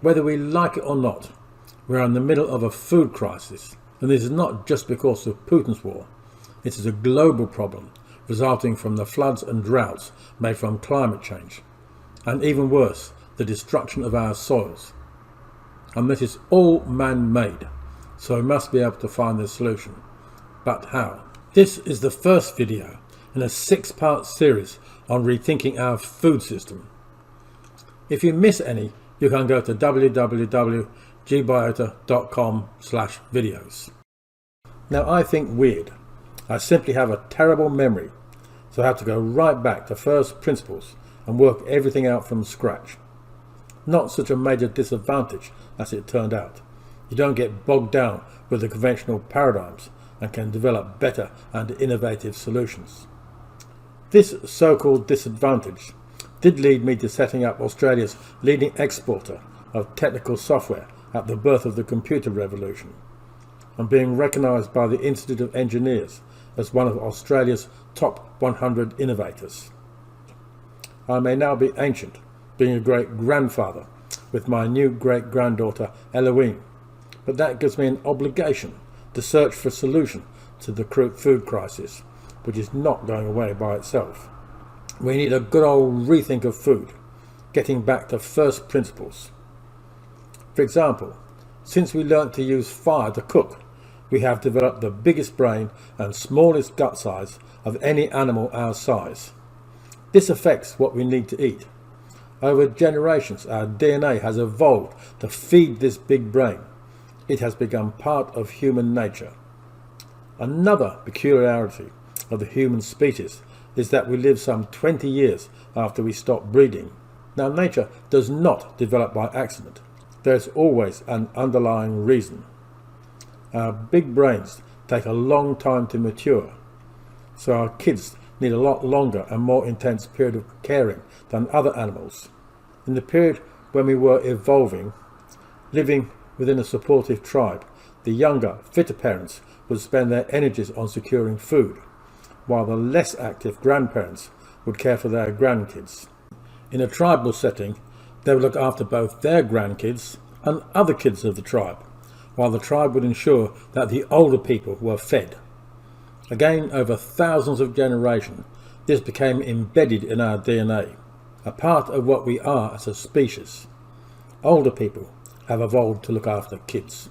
Whether we like it or not, we are in the middle of a food crisis, and this is not just because of Putin's war. It is a global problem resulting from the floods and droughts made from climate change, and even worse, the destruction of our soils. And this is all man-made, so we must be able to find the solution. But how? This is the first video in a 6-part series on rethinking our food system. If you miss any, you can go to www.gbiota.com/videos. Now, I think weird. I simply have a terrible memory, so I have to go right back to first principles and work everything out from scratch. Not such a major disadvantage as it turned out. You don't get bogged down with the conventional paradigms and can develop better and innovative solutions. This so-called disadvantage did lead me to setting up Australia's leading exporter of technical software at the birth of the computer revolution, and being recognised by the Institute of Engineers as one of Australia's top 100 innovators. I may now be ancient, being a great-grandfather with my new great-granddaughter Eloise, but that gives me an obligation to search for a solution to the food crisis, which is not going away by itself. We need a good old rethink of food, getting back to first principles. For example, since we learnt to use fire to cook, we have developed the biggest brain and smallest gut size of any animal our size. This affects what we need to eat. Over generations, our DNA has evolved to feed this big brain. It has become part of human nature. Another peculiarity of the human species is that we live some 20 years after we stop breeding. Now, nature does not develop by accident. There is always an underlying reason. Our big brains take a long time to mature, so our kids need a lot longer and more intense period of caring than other animals. In the period when we were evolving, living within a supportive tribe, the younger, fitter parents would spend their energies on securing food, while the less active grandparents would care for their grandkids. In a tribal setting, they would look after both their grandkids and other kids of the tribe, while the tribe would ensure that the older people were fed. Again, over thousands of generations, this became embedded in our DNA, a part of what we are as a species. Older people have evolved to look after kids.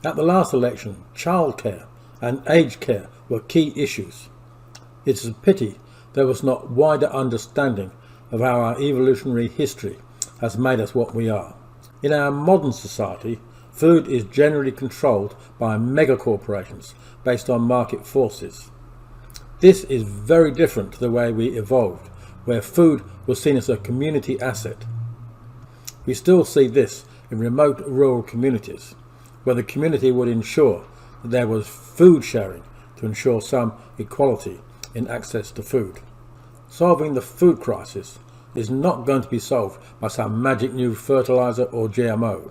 At the last election, childcare and aged care were key issues. It is a pity there was not wider understanding of how our evolutionary history has made us what we are. In our modern society, food is generally controlled by megacorporations based on market forces. This is very different to the way we evolved, where food was seen as a community asset. We still see this in remote rural communities, where the community would ensure that there was food sharing to ensure some equality in access to food. Solving the food crisis is not going to be solved by some magic new fertilizer or GMO.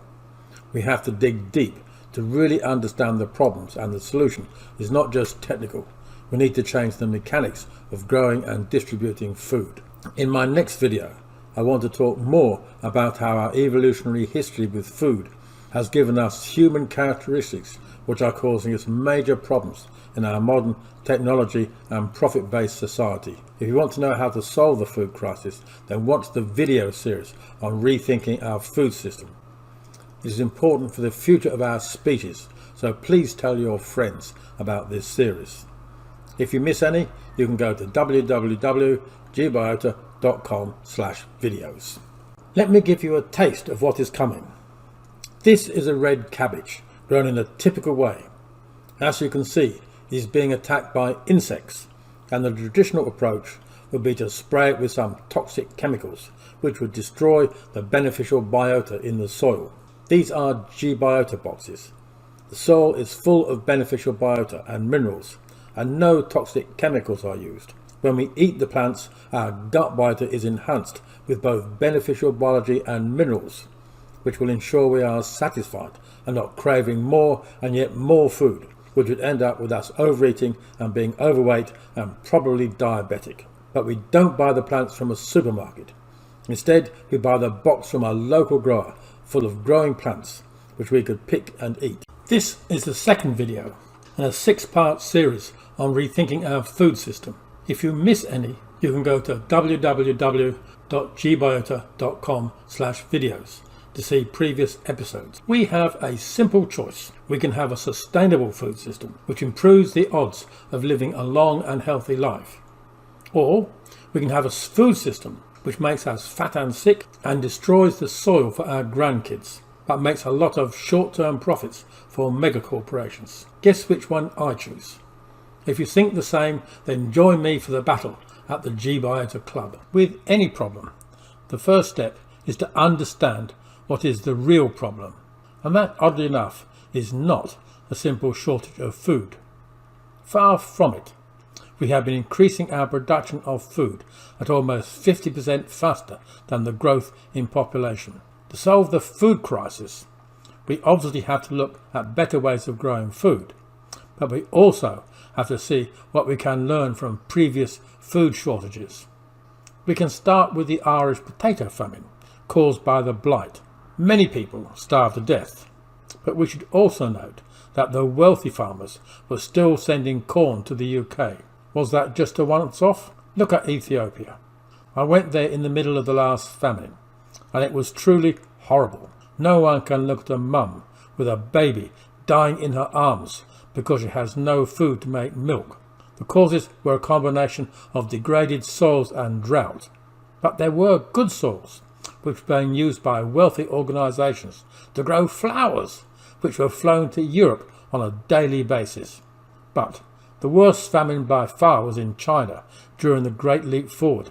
We have to dig deep to really understand the problems, and the solution is not just technical. We need to change the mechanics of growing and distributing food. In my next video, I want to talk more about how our evolutionary history with food has given us human characteristics which are causing us major problems in our modern technology and profit-based society. If you want to know how to solve the food crisis, then watch the video series on rethinking our food system. It is important for the future of our species, so please tell your friends about this series. If you miss any, you can go to www.gbiota.com/videos. Let me give you a taste of what is coming. This is a red cabbage grown in a typical way. As you can see, it is being attacked by insects, and the traditional approach would be to spray it with some toxic chemicals which would destroy the beneficial biota in the soil. These are G-biota boxes. The soil is full of beneficial biota and minerals, and no toxic chemicals are used. When we eat the plants, our gut biota is enhanced with both beneficial biology and minerals, which will ensure we are satisfied and not craving more and yet more food, which would end up with us overeating and being overweight and probably diabetic. But we don't buy the plants from a supermarket. Instead, we buy the box from a local grower full of growing plants which we could pick and eat. This is the second video in a 6-part series on rethinking our food system. If you miss any, you can go to www.gbiota.com/videos to see previous episodes. We have a simple choice. We can have a sustainable food system which improves the odds of living a long and healthy life. Or we can have a food system which makes us fat and sick and destroys the soil for our grandkids, but makes a lot of short-term profits for mega corporations. Guess which one I choose? If you think the same, then join me for the battle at the G-Biota Club. With any problem, the first step is to understand what is the real problem, and that, oddly enough, is not a simple shortage of food. Far from it. We have been increasing our production of food at almost 50% faster than the growth in population. To solve the food crisis, we obviously have to look at better ways of growing food, but we also have to see what we can learn from previous food shortages. We can start with the Irish potato famine caused by the blight. Many people starved to death, but we should also note that the wealthy farmers were still sending corn to the UK. Was that just a once-off? Look at Ethiopia. I went there in the middle of the last famine, and it was truly horrible. No one can look at a mum with a baby dying in her arms because she has no food to make milk. The causes were a combination of degraded soils and drought. But there were good soils, which were being used by wealthy organisations to grow flowers, which were flown to Europe on a daily basis. But the worst famine by far was in China during the Great Leap Forward,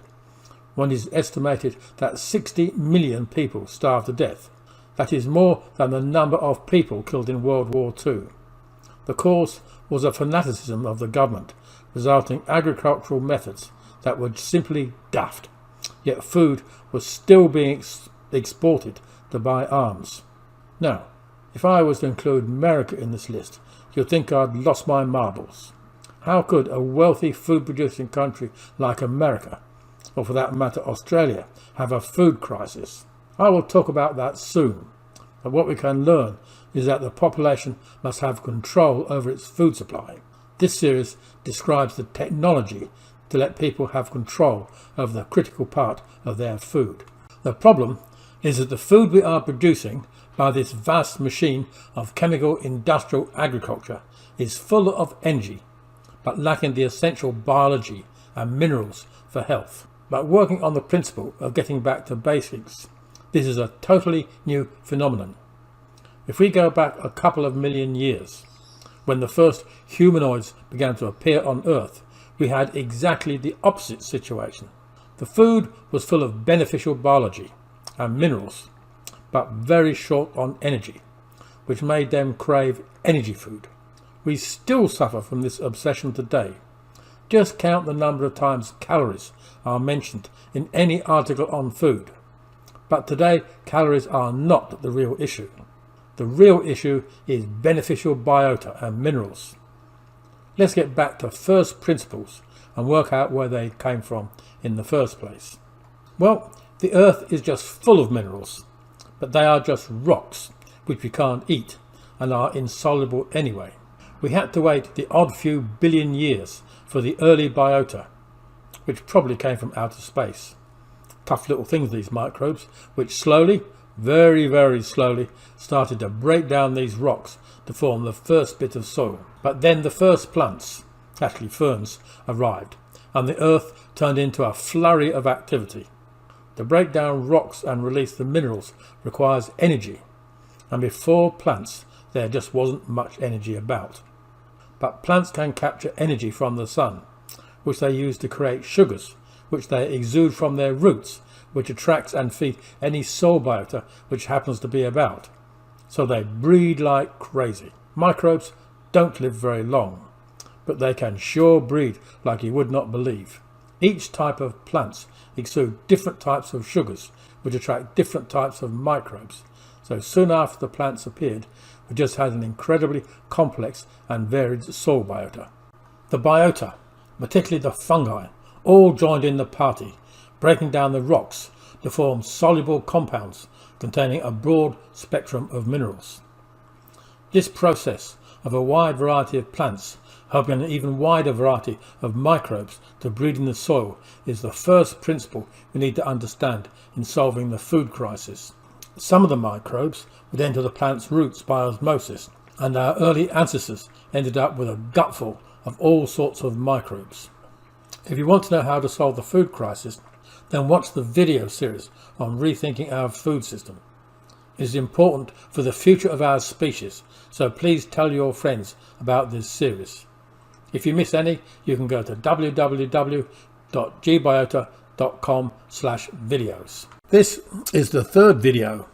when it is estimated that 60 million people starved to death. That is more than the number of people killed in World War II. The cause was a fanaticism of the government, resulting in agricultural methods that were simply daft. Yet food was still being exported to buy arms. Now, if I was to include America in this list, you'd think I'd lost my marbles. How could a wealthy food-producing country like America, or for that matter Australia, have a food crisis? I will talk about that soon, but what we can learn is that the population must have control over its food supply. This series describes the technology to let people have control over the critical part of their food. The problem is that the food we are producing by this vast machine of chemical industrial agriculture is full of energy, but lacking the essential biology and minerals for health. But working on the principle of getting back to basics, this is a totally new phenomenon. If we go back a couple of million years, when the first humanoids began to appear on Earth, we had exactly the opposite situation. The food was full of beneficial biology and minerals, but very short on energy, which made them crave energy food. We still suffer from this obsession today. Just count the number of times calories are mentioned in any article on food. But today, calories are not the real issue. The real issue is beneficial biota and minerals. Let's get back to first principles and work out where they came from in the first place. Well, the earth is just full of minerals, but they are just rocks, which we can't eat and are insoluble anyway. We had to wait the odd few billion years for the early biota, which probably came from outer space. Tough little things, these microbes, which slowly, very, very slowly, started to break down these rocks to form the first bit of soil. But then the first plants, actually ferns, arrived, and the earth turned into a flurry of activity. To break down rocks and release the minerals requires energy, and before plants there just wasn't much energy about. But plants can capture energy from the sun, which they use to create sugars, which they exude from their roots, which attracts and feeds any soil biota which happens to be about. So they breed like crazy. Microbes don't live very long, but they can sure breed like you would not believe. Each type of plants exude different types of sugars, which attract different types of microbes. So soon after the plants appeared, we just had an incredibly complex and varied soil biota. The biota, particularly the fungi, all joined in the party, breaking down the rocks to form soluble compounds containing a broad spectrum of minerals. This process of a wide variety of plants helping an even wider variety of microbes to breed in the soil is the first principle we need to understand in solving the food crisis. Some of the microbes would enter the plant's roots by osmosis, and our early ancestors ended up with a gutful of all sorts of microbes. If you want to know how to solve the food crisis, then watch the video series on rethinking our food system. It is important for the future of our species, so please tell your friends about this series. If you miss any, you can go to www.gbiota.com/videos. This is the third video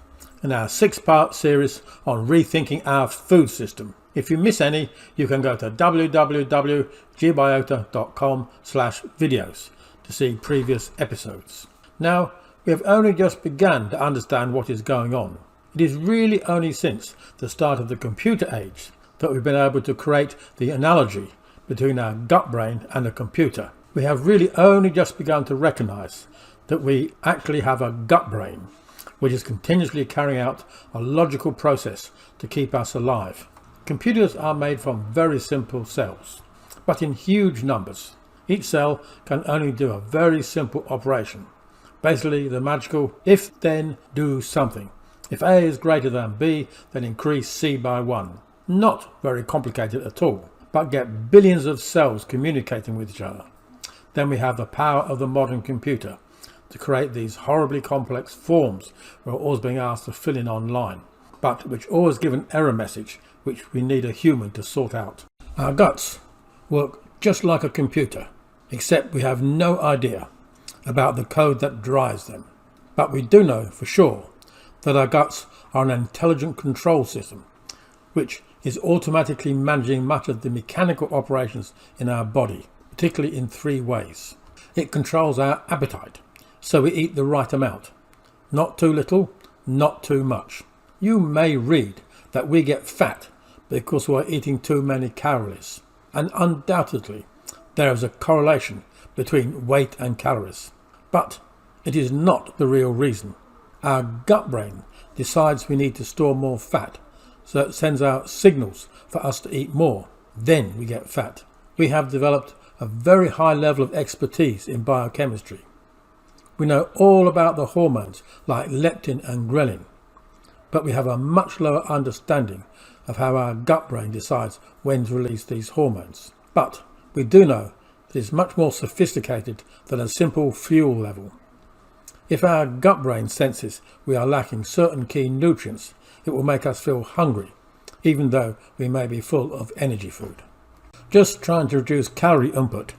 in our 6-part series on rethinking our food system. If you miss any, you can go to www.gbiota.com/videos to see previous episodes. Now, we have only just begun to understand what is going on. It is really only since the start of the computer age that we've been able to create the analogy between our gut brain and a computer. We have really only just begun to recognise that we actually have a gut brain, which is continuously carrying out a logical process to keep us alive. Computers are made from very simple cells, but in huge numbers. Each cell can only do a very simple operation. Basically the magical if then do something. If A is greater than B, then increase C by 1. Not very complicated at all, but get billions of cells communicating with each other. Then we have the power of the modern computer to create these horribly complex forms we're always being asked to fill in online, but which always give an error message which we need a human to sort out. Our guts work just like a computer, except we have no idea about the code that drives them. But we do know for sure that our guts are an intelligent control system, which is automatically managing much of the mechanical operations in our body, particularly in 3 ways. It controls our appetite, so we eat the right amount. Not too little, not too much. You may read that we get fat because we're eating too many calories, and undoubtedly there is a correlation between weight and calories. But it is not the real reason. Our gut brain decides we need to store more fat, so it sends out signals for us to eat more. Then we get fat. We have developed a very high level of expertise in biochemistry. We know all about the hormones like leptin and ghrelin, but we have a much lower understanding of how our gut brain decides when to release these hormones. But we do know that it's much more sophisticated than a simple fuel level. If our gut brain senses we are lacking certain key nutrients, it will make us feel hungry, even though we may be full of energy food. Just trying to reduce calorie input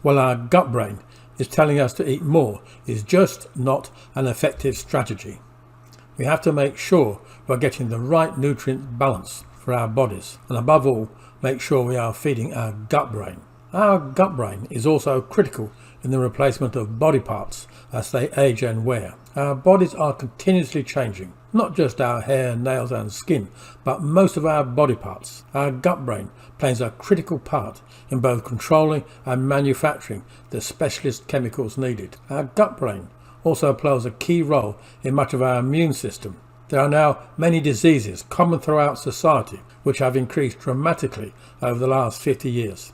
while our gut brain is telling us to eat more is just not an effective strategy. We have to make sure we're getting the right nutrient balance for our bodies, and above all, make sure we are feeding our gut brain. Our gut brain is also critical in the replacement of body parts as they age and wear. Our bodies are continuously changing, not just our hair, nails and skin, but most of our body parts. Our gut brain plays a critical part in both controlling and manufacturing the specialist chemicals needed. Our gut brain also plays a key role in much of our immune system. There are now many diseases common throughout society which have increased dramatically over the last 50 years.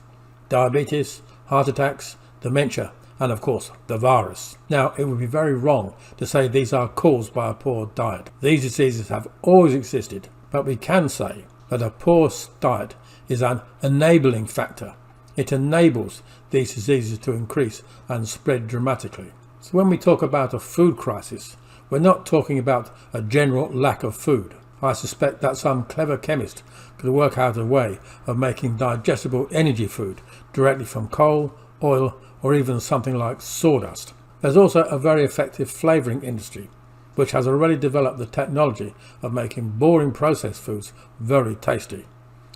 Diabetes, heart attacks, dementia, and of course the virus. Now, it would be very wrong to say these are caused by a poor diet. These diseases have always existed, but we can say that a poor diet is an enabling factor. It enables these diseases to increase and spread dramatically. So when we talk about a food crisis, we're not talking about a general lack of food. I suspect that some clever chemist could work out a way of making digestible energy food directly from coal, oil, or even something like sawdust. There's also a very effective flavouring industry, which has already developed the technology of making boring processed foods very tasty,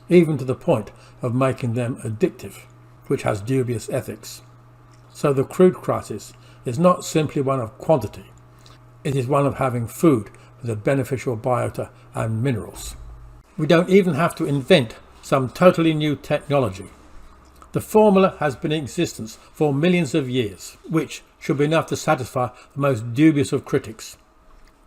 even to the point of making them addictive, which has dubious ethics. So the food crisis is not simply one of quantity, it is one of having food with a beneficial biota and minerals. We don't even have to invent some totally new technology. The formula has been in existence for millions of years, which should be enough to satisfy the most dubious of critics.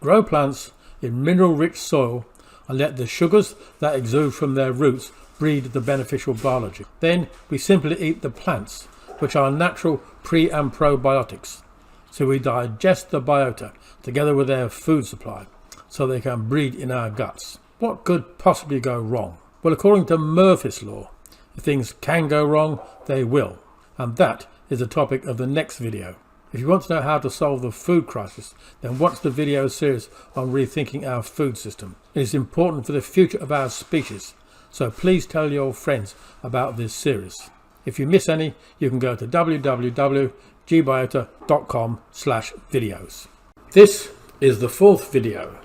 Grow plants in mineral-rich soil and let the sugars that exude from their roots breed the beneficial biology. Then we simply eat the plants, which are natural pre- and probiotics. So we digest the biota together with their food supply, so they can breed in our guts. What could possibly go wrong? Well, according to Murphy's Law, if things can go wrong, they will. And that is the topic of the next video. If you want to know how to solve the food crisis, then watch the video series on rethinking our food system. It is important for the future of our species, so please tell your friends about this series. If you miss any, you can go to www.gbiota.com/videos. This is the 4th video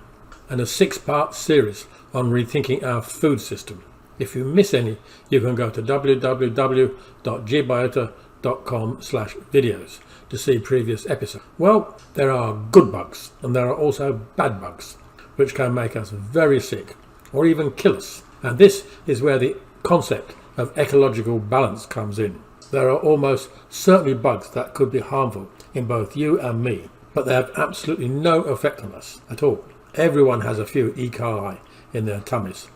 and a 6-part series on rethinking our food system. If you miss any, you can go to www.gbiota.com/videos to see previous episodes. Well, there are good bugs and there are also bad bugs, which can make us very sick or even kill us. And this is where the concept of ecological balance comes in. There are almost certainly bugs that could be harmful in both you and me, but they have absolutely no effect on us at all. Everyone has a few E. coli in their tummies,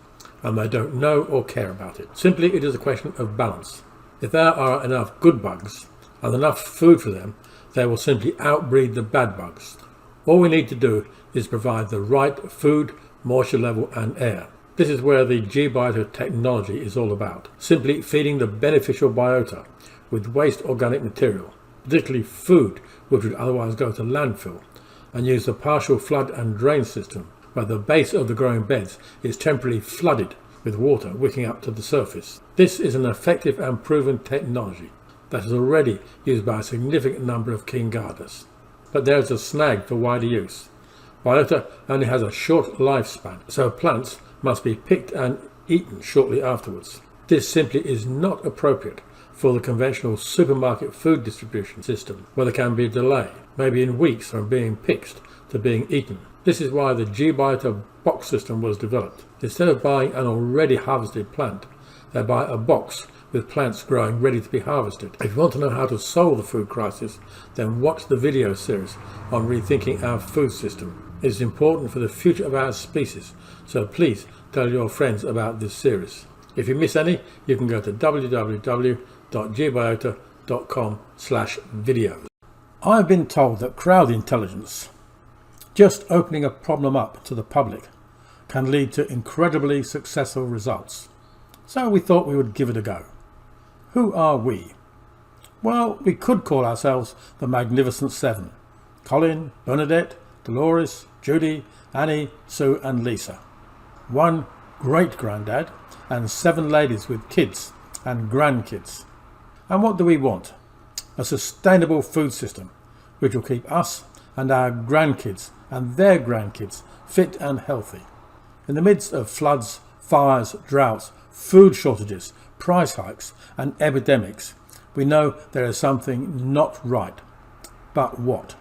and they don't know or care about it. Simply, it is a question of balance. If there are enough good bugs and enough food for them, they will simply outbreed the bad bugs. All we need to do is provide the right food, moisture level and air. This is where the G-biota technology is all about. Simply feeding the beneficial biota with waste organic material, particularly food which would otherwise go to landfill, and use the partial flood and drain system where the base of the growing beds is temporarily flooded with water wicking up to the surface. This is an effective and proven technology that is already used by a significant number of king gardeners. But there is a snag for wider use. Biota only has a short lifespan, so plants must be picked and eaten shortly afterwards. This simply is not appropriate for the conventional supermarket food distribution system, where there can be a delay, maybe in weeks from being picked to being eaten. This is why the G-biota box system was developed. Instead of buying an already harvested plant, they buy a box with plants growing ready to be harvested. If you want to know how to solve the food crisis, then watch the video series on rethinking our food system. It is important for the future of our species, so please tell your friends about this series. If you miss any, you can go to www.gbiota.com/videos. I've been told that crowd intelligence, just opening a problem up to the public, can lead to incredibly successful results. So we thought we would give it a go. Who are we? Well, we could call ourselves the Magnificent Seven: Colin, Bernadette, Dolores, Judy, Annie, Sue and Lisa. One great-granddad and 7 ladies with kids and grandkids. And what do we want? A sustainable food system which will keep us and our grandkids and their grandkids fit and healthy. In the midst of floods, fires, droughts, food shortages, price hikes and epidemics, we know there is something not right. But what?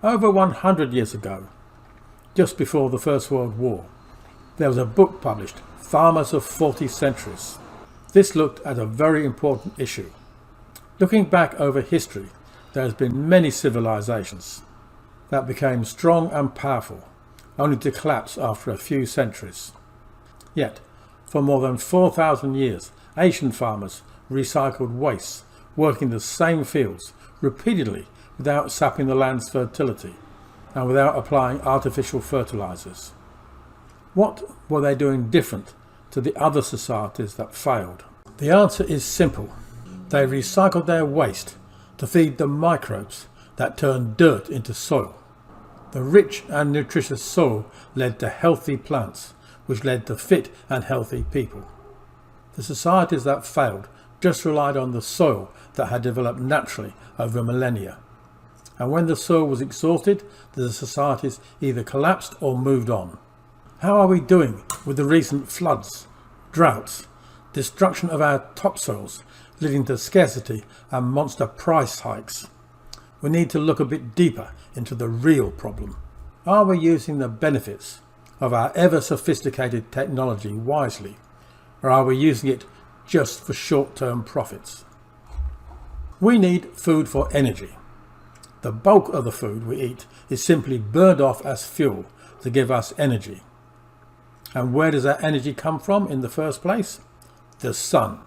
Over 100 years ago, just before the First World War, there was a book published, Farmers of 40 Centuries. This looked at a very important issue. Looking back over history, there has been many civilizations that became strong and powerful, only to collapse after a few centuries. Yet, for more than 4,000 years, ancient farmers recycled wastes, working the same fields repeatedly without sapping the land's fertility and without applying artificial fertilizers. What were they doing different to the other societies that failed? The answer is simple. They recycled their waste to feed the microbes that turned dirt into soil. The rich and nutritious soil led to healthy plants, which led to fit and healthy people. The societies that failed just relied on the soil that had developed naturally over millennia. And when the soil was exhausted, the societies either collapsed or moved on. How are we doing with the recent floods, droughts, destruction of our topsoils, leading to scarcity and monster price hikes? We need to look a bit deeper into the real problem. Are we using the benefits of our ever sophisticated technology wisely, or are we using it just for short-term profits? We need food for energy. The bulk of the food we eat is simply burned off as fuel to give us energy. And where does that energy come from in the first place? The sun.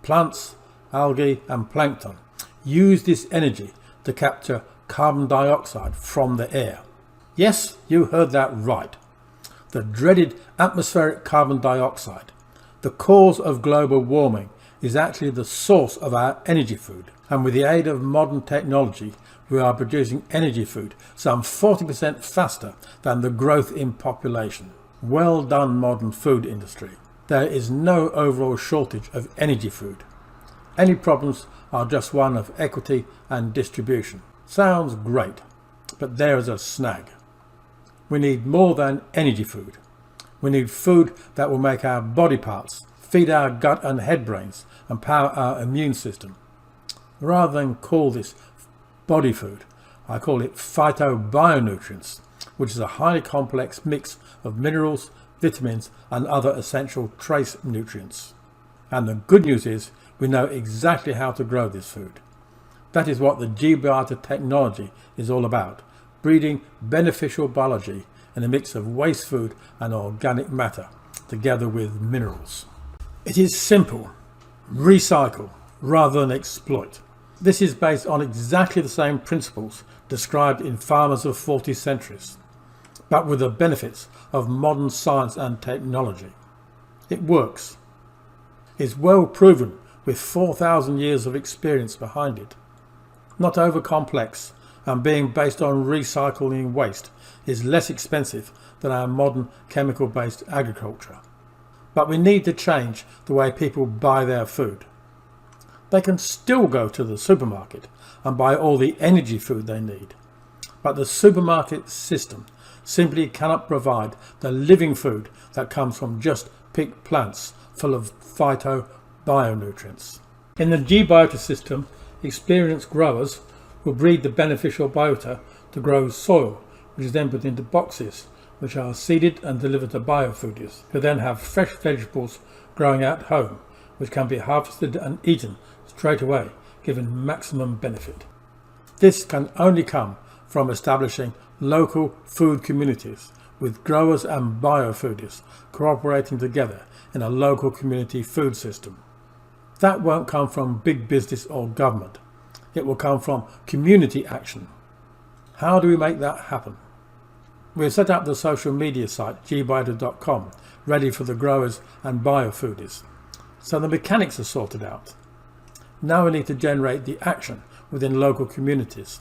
Plants, algae and plankton use this energy to capture carbon dioxide from the air. Yes, you heard that right. The dreaded atmospheric carbon dioxide, the cause of global warming, is actually the source of our energy food. And with the aid of modern technology, we are producing energy food some 40% faster than the growth in population. Well done, modern food industry. There is no overall shortage of energy food. Any problems are just one of equity and distribution. Sounds great, but there is a snag. We need more than energy food. We need food that will make our body parts, feed our gut and head brains, and power our immune system. Rather than call this body food, I call it phytobionutrients, which is a highly complex mix of minerals, vitamins and other essential trace nutrients. And the good news is we know exactly how to grow this food. That is what the biota technology is all about, breeding beneficial biology in a mix of waste food and organic matter, together with minerals. It is simple. Recycle rather than exploit. This is based on exactly the same principles described in farmers of 40 centuries, but with the benefits of modern science and technology. It works. It's well proven with 4,000 years of experience behind it. Not over complex, and being based on recycling waste is less expensive than our modern chemical-based agriculture. But we need to change the way people buy their food. They can still go to the supermarket and buy all the energy food they need, but the supermarket system simply cannot provide the living food that comes from just picked plants full of phytobionutrients. In the biota system, experienced growers will breed the beneficial biota to grow soil, which is then put into boxes, which are seeded and delivered to biofoodies, who then have fresh vegetables growing at home, which can be harvested and eaten straight away, giving maximum benefit. This can only come from establishing local food communities with growers and biofoodies cooperating together in a local community food system. That won't come from big business or government. It will come from community action. How do we make that happen? We have set up the social media site gbiota.com ready for the growers and biofoodies. So the mechanics are sorted out. Now we need to generate the action within local communities.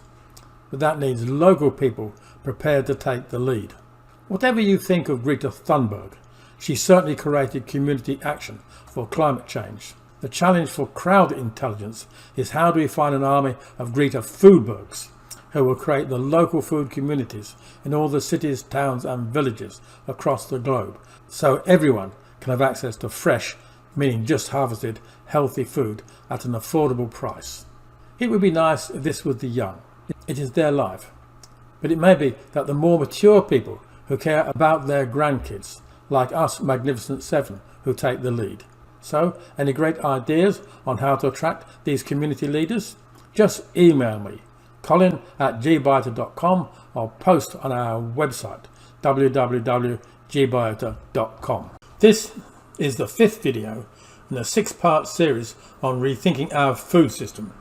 But that needs local people prepared to take the lead. Whatever you think of Greta Thunberg, she certainly created community action for climate change. The challenge for crowd intelligence is how do we find an army of Greta Thunbergs who will create the local food communities in all the cities, towns and villages across the globe, so everyone can have access to fresh, meaning just harvested, healthy food at an affordable price. It would be nice if this was the young. It is their life. But it may be that the more mature people who care about their grandkids, like us Magnificent Seven, who take the lead. So, any great ideas on how to attract these community leaders? Just email me, colin@gbiota.com, or post on our website, www.gbiota.com. This is the 5th video in a 6-part series on rethinking our food system.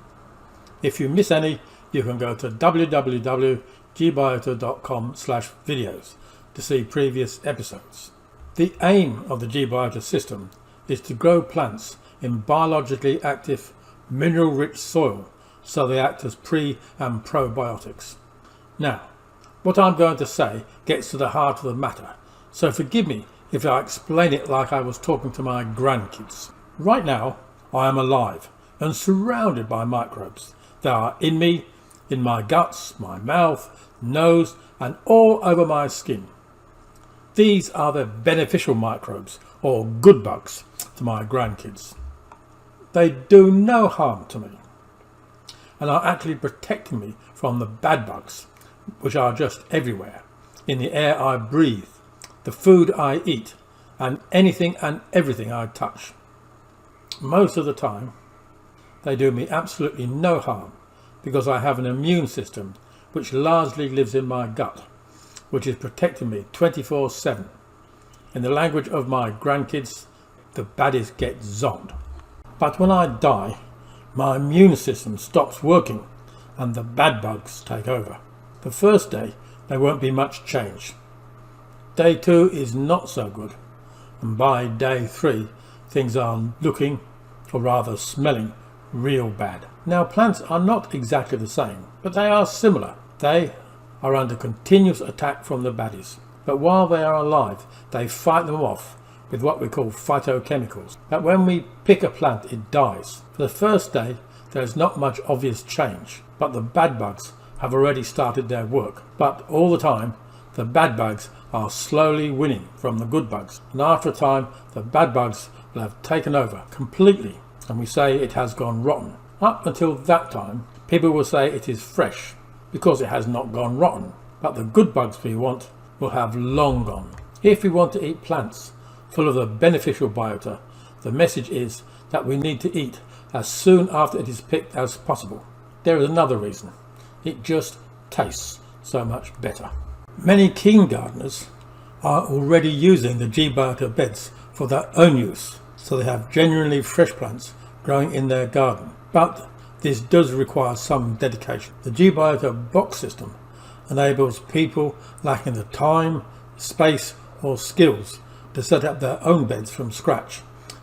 If you miss any, you can go to www.gbiota.com/videos to see previous episodes. The aim of the gbiota system is to grow plants in biologically active, mineral-rich soil so they act as pre- and probiotics. Now, what I'm going to say gets to the heart of the matter, so forgive me if I explain it like I was talking to my grandkids. Right now, I am alive and surrounded by microbes. They are in me, in my guts, my mouth, nose, and all over my skin. These are the beneficial microbes, or good bugs, to my grandkids. They do no harm to me, and are actually protecting me from the bad bugs, which are just everywhere, in the air I breathe, the food I eat, and anything and everything I touch. Most of the time, they do me absolutely no harm, because I have an immune system which largely lives in my gut, which is protecting me 24/7. In the language of my grandkids, the baddies get zonked. But when I die, my immune system stops working and the bad bugs take over. The first day, there won't be much change. Day 2 is not so good. And by day 3, things are looking, or rather smelling, real bad. Now, plants are not exactly the same, but they are similar. They are under continuous attack from the baddies. But while they are alive, they fight them off with what we call phytochemicals. But when we pick a plant, it dies. For the first day, there is not much obvious change, but the bad bugs have already started their work. But all the time, the bad bugs are slowly winning from the good bugs. And after a time, the bad bugs will have taken over completely, and we say it has gone rotten. Up until that time, people will say it is fresh because it has not gone rotten. But the good bugs we want will have long gone. If we want to eat plants full of the beneficial biota, the message is that we need to eat as soon after it is picked as possible. There is another reason. It just tastes so much better. Many keen gardeners are already using the G-biota beds for their own use, so they have genuinely fresh plants growing in their garden. But this does require some dedication. The G-biota box system enables people lacking the time, space or skills to set up their own beds from scratch,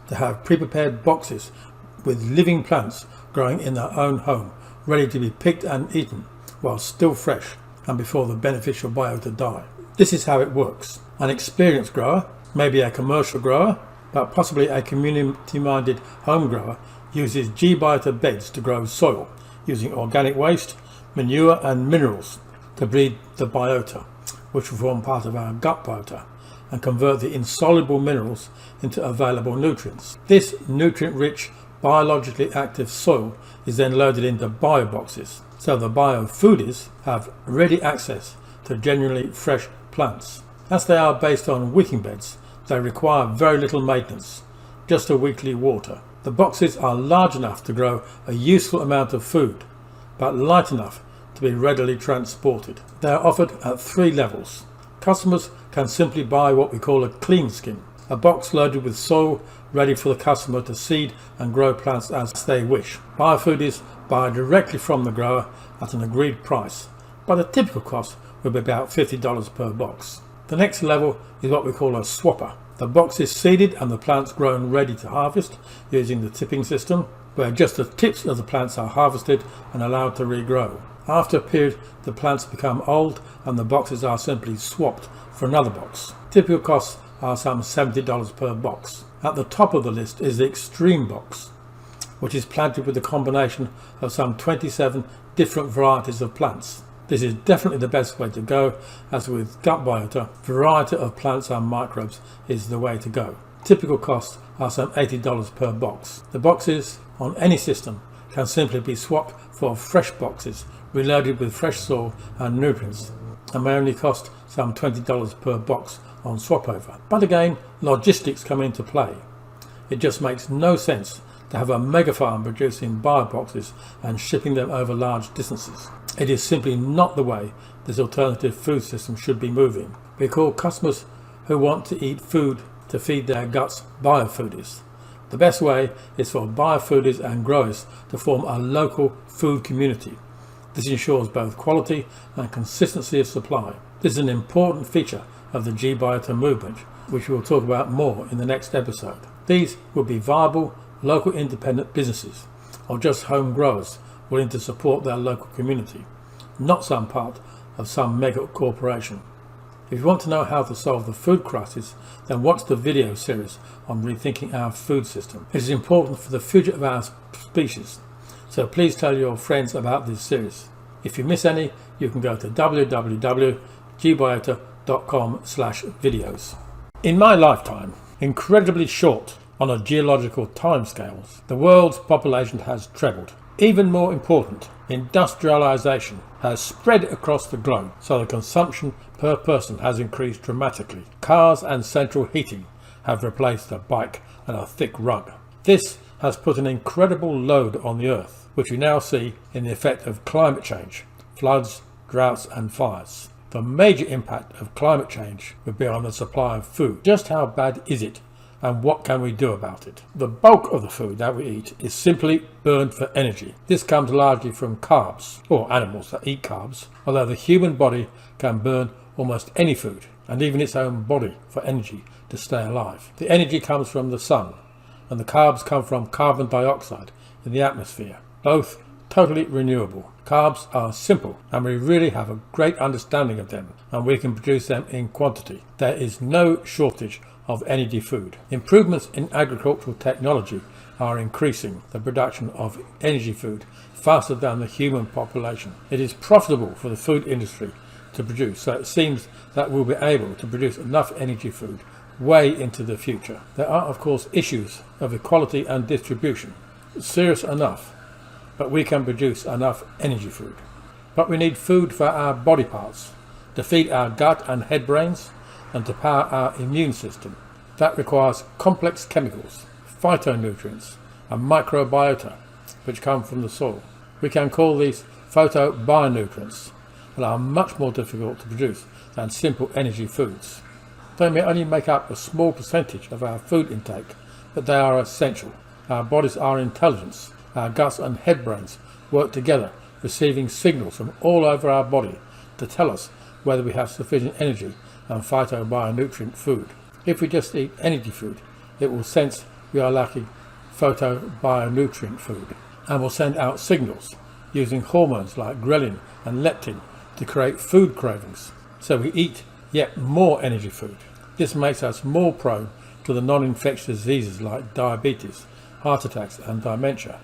to have pre-prepared boxes with living plants growing in their own home, ready to be picked and eaten while still fresh and before the beneficial biota die. This is how it works. An experienced grower, maybe a commercial grower, but possibly a community-minded home grower, uses G-biota beds to grow soil using organic waste, manure and minerals to breed the biota, which will form part of our gut biota and convert the insoluble minerals into available nutrients. This nutrient-rich, biologically active soil is then loaded into bio boxes, so the bio foodies have ready access to genuinely fresh plants. As they are based on wicking beds, they require very little maintenance, just a weekly water. The boxes are large enough to grow a useful amount of food, but light enough to be readily transported. They are offered at 3 levels. Customers can simply buy what we call a clean skin, a box loaded with soil ready for the customer to seed and grow plants as they wish. Biofoodies buy directly from the grower at an agreed price, but a typical cost will be about $50 per box. The next level is what we call a swapper. The box is seeded and the plants grown ready to harvest using the tipping system, where just the tips of the plants are harvested and allowed to regrow. After a period, the plants become old and the boxes are simply swapped for another box. Typical costs are some $70 per box. At the top of the list is the extreme box, which is planted with a combination of some 27 different varieties of plants. This is definitely the best way to go, as with gut biota, variety of plants and microbes is the way to go. Typical costs are some $80 per box. The boxes on any system can simply be swapped for fresh boxes reloaded with fresh soil and nutrients, and may only cost some $20 per box on swap over. But again, logistics come into play. It just makes no sense to have a mega farm producing bio boxes and shipping them over large distances. It is simply not the way this alternative food system should be moving. We call customers who want to eat food to feed their guts biofoodies. The best way is for biofoodies and growers to form a local food community. This ensures both quality and consistency of supply. This is an important feature of the G-biota movement, which we will talk about more in the next episode. These will be viable local independent businesses or just home growers willing to support their local community, not some part of some mega corporation. If you want to know how to solve the food crisis, then watch the video series on rethinking our food system. It is important for the future of our species, so please tell your friends about this series. If you miss any, you can go to www.gbiota.com/videos. In my lifetime, incredibly short on a geological timescales, the world's population has trebled. Even more important, industrialization has spread across the globe, so the consumption per person has increased dramatically. Cars and central heating have replaced a bike and a thick rug. This has put an incredible load on the earth, which we now see in the effect of climate change, floods, droughts and fires. The major impact of climate change would be on the supply of food. Just how bad is it, and what can we do about it? The bulk of the food that we eat is simply burned for energy. This comes largely from carbs, or animals that eat carbs, although the human body can burn almost any food, and even its own body, for energy to stay alive. The energy comes from the sun, and the carbs come from carbon dioxide in the atmosphere, both totally renewable. Carbs are simple, and we really have a great understanding of them, and we can produce them in quantity. There is no shortage of energy food. Improvements in agricultural technology are increasing the production of energy food faster than the human population. It is profitable for the food industry to produce, so it seems that we'll be able to produce enough energy food way into the future. There are, of course, issues of equality and distribution, serious enough, but we can produce enough energy food. But we need food for our body parts, to feed our gut and head brains, and to power our immune system. That requires complex chemicals, phytonutrients, and microbiota, which come from the soil. We can call these phytobionutrients, and are much more difficult to produce than simple energy foods. They may only make up a small percentage of our food intake, but they are essential. Our bodies are intelligent. Our guts and head brains work together, receiving signals from all over our body to tell us whether we have sufficient energy and phytobionutrient food. If we just eat energy food, it will sense we are lacking phytobionutrient food and will send out signals using hormones like ghrelin and leptin to create food cravings. So we eat yet more energy food. This makes us more prone to the non-infectious diseases like diabetes, heart attacks and dementia.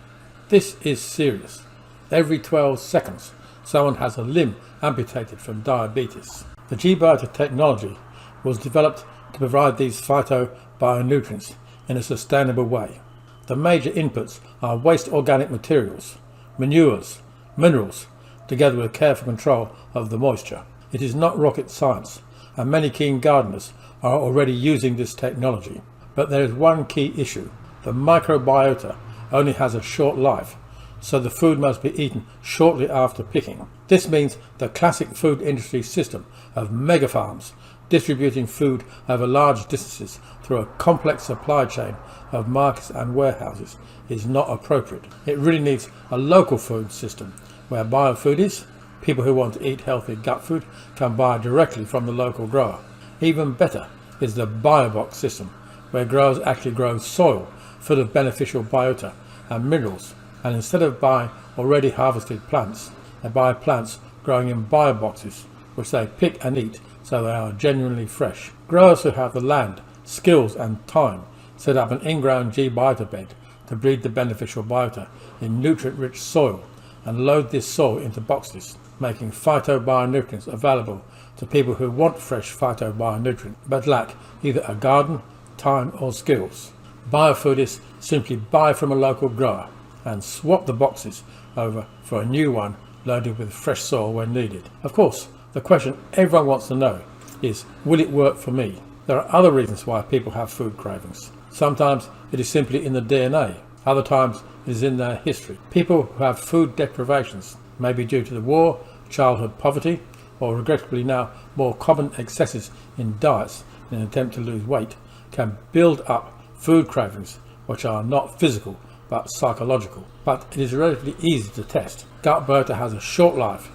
This is serious. Every 12 seconds someone has a limb amputated from diabetes. The G-biota technology was developed to provide these phytobionutrients in a sustainable way. The major inputs are waste organic materials, manures, minerals, together with careful control of the moisture. It is not rocket science, and many keen gardeners are already using this technology. But there is one key issue. The microbiota only has a short life, so the food must be eaten shortly after picking. This means the classic food industry system of mega farms distributing food over large distances through a complex supply chain of markets and warehouses is not appropriate. It really needs a local food system where biofood is. People who want to eat healthy gut food can buy directly from the local grower. Even better is the biobox system, where growers actually grow soil full of beneficial biota and minerals, and instead of buying already harvested plants, they buy plants growing in bioboxes, which they pick and eat so they are genuinely fresh. Growers who have the land, skills and time set up an in-ground G-biota bed to breed the beneficial biota in nutrient-rich soil and load this soil into boxes, making phytobionutrients available to people who want fresh phytobionutrients but lack either a garden, time or skills. Biofoodists simply buy from a local grower and swap the boxes over for a new one loaded with fresh soil when needed. Of course, the question everyone wants to know is, will it work for me? There are other reasons why people have food cravings. Sometimes it is simply in the DNA. Other times it is in their history. People who have food deprivations, maybe due to the war, childhood poverty, or regrettably now more common excesses in diets in an attempt to lose weight, can build up food cravings which are not physical but psychological. But it is relatively easy to test. Gut biota has a short life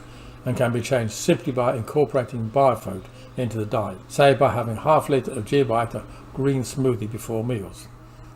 and can be changed simply by incorporating biofood into the diet, say by having half litre of G-biota green smoothie before meals,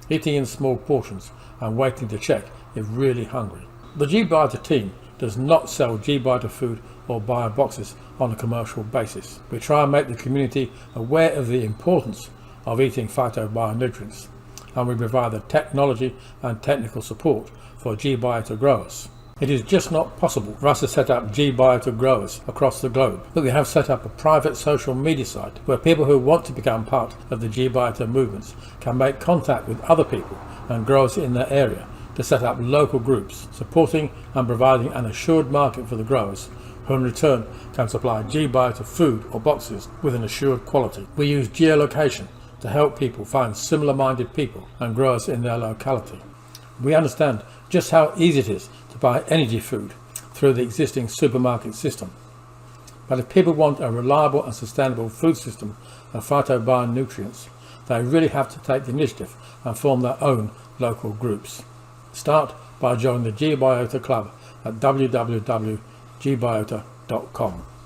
eating in small portions and waiting to check if really hungry. The G-biota team does not sell G-biota food or bio boxes on a commercial basis. We try and make the community aware of the importance of eating phytobionutrients, and we provide the technology and technical support for G-biota growers. It is just not possible for us to set up G-biota growers across the globe, but we have set up a private social media site where people who want to become part of the G-biota movements can make contact with other people and growers in their area to set up local groups, supporting and providing an assured market for the growers, who in return can supply G-biota food or boxes with an assured quality. We use geolocation to help people find similar-minded people and growers in their locality. We understand just how easy it is to buy energy food through the existing supermarket system. But if people want a reliable and sustainable food system of phytobionutrients, they really have to take the initiative and form their own local groups. Start by joining the G-Biota Club at www.gbiota.com.